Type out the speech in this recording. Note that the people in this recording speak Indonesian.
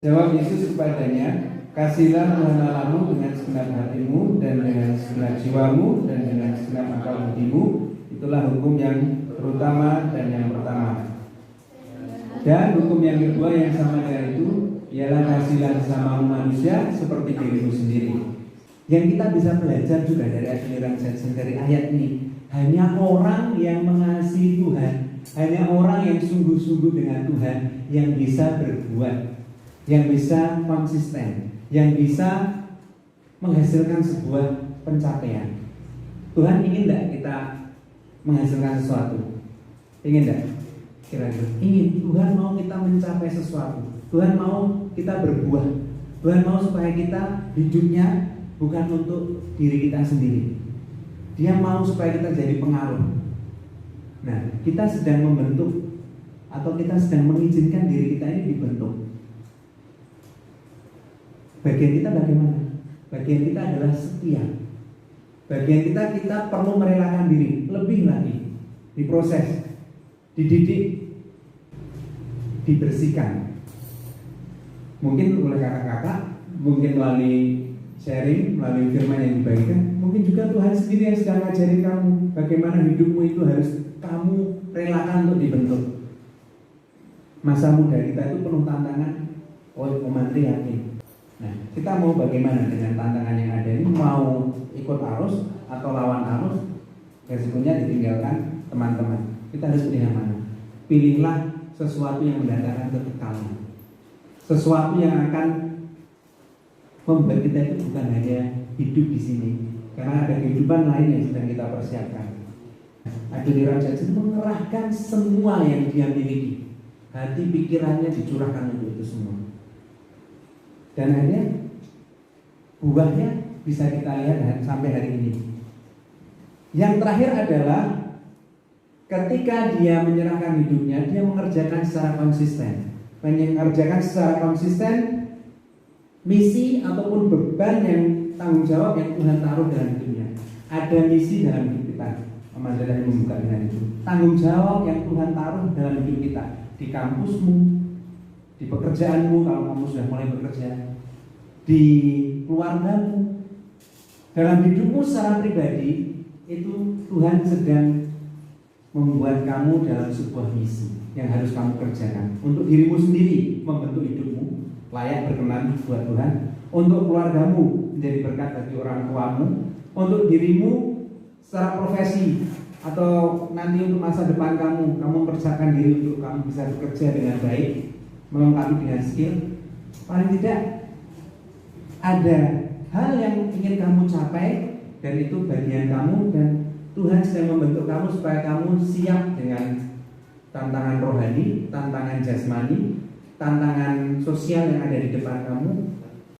Jawab Yesus kepadanya, kasihlah Tuhan Allahmu dengan segenap hatimu dan dengan segenap jiwamu dan dengan segenap akal budimu. Itulah hukum yang terutama dan yang pertama. Dan hukum yang kedua yang sama dengan itu ialah kasihlah sesama manusia seperti dirimu sendiri. Yang kita bisa belajar juga dari Adoniram Judson dari ayat ini, hanya orang yang mengasihi Tuhan, hanya orang yang sungguh-sungguh dengan Tuhan yang bisa berbuat, yang bisa konsisten, yang bisa menghasilkan sebuah pencapaian. Tuhan ingin tidak kita menghasilkan sesuatu? Ingin tidak? Kira-kira ingin. Tuhan mau kita mencapai sesuatu. Tuhan mau kita berbuah. Tuhan mau supaya kita hidupnya bukan untuk diri kita sendiri. Dia mau supaya kita jadi pengaruh. Nah, kita sedang membentuk atau kita sedang mengizinkan diri kita ini dibentuk. Bagian kita bagaimana? Bagian kita adalah setia. Bagian kita perlu merelakan diri lebih lagi, diproses, dididik, dibersihkan. Mungkin oleh kakak-kakak, mungkin melalui sharing, melalui firman yang dibagikan, mungkin juga Tuhan sendiri yang sedang ngajarin kamu bagaimana hidupmu itu harus kamu relakan untuk dibentuk. Masa muda kita itu penuh tantangan. Oh, Mantri yakin. Nah, kita mau bagaimana dengan tantangan yang ada ini? Mau ikut arus atau lawan arus? Resikonya ditinggalkan teman-teman. Kita harus pilih yang mana? Pilihlah sesuatu yang mendatangkan kekekalan, sesuatu yang akan membuat kita itu bukan hanya hidup di sini, karena ada kehidupan lain yang sedang kita persiapkan. Adoniram Judson mengerahkan semua yang dia miliki, hati pikirannya dicurahkan untuk itu semua. Dan akhirnya buahnya bisa kita lihat sampai hari ini. Yang terakhir adalah ketika dia menyerahkan hidupnya, dia mengerjakan secara konsisten. Mengerjakan secara konsisten misi ataupun beban yang tanggung jawab yang Tuhan taruh dalam hidupnya. Ada misi dalam hidup kita. Amanda tadi membuka dengan itu. Tanggung jawab yang Tuhan taruh dalam hidup kita, di kampusmu, di pekerjaanmu kalau kamu sudah mulai bekerja, di keluargamu, dalam hidupmu secara pribadi, itu Tuhan sedang membuat kamu dalam sebuah misi yang harus kamu kerjakan. Untuk dirimu sendiri, membentuk hidupmu layak berkenan buat Tuhan. Untuk keluargamu, menjadi berkat bagi orang tuamu. Untuk dirimu secara profesi, atau nanti untuk masa depan kamu mempersiapkan diri untuk kamu bisa bekerja dengan baik, melengkapi dengan skill. Paling tidak ada hal yang ingin kamu capai, dan itu bagian kamu, dan Tuhan sedang membentuk kamu supaya kamu siap dengan tantangan rohani, tantangan jasmani, tantangan sosial yang ada di depan kamu.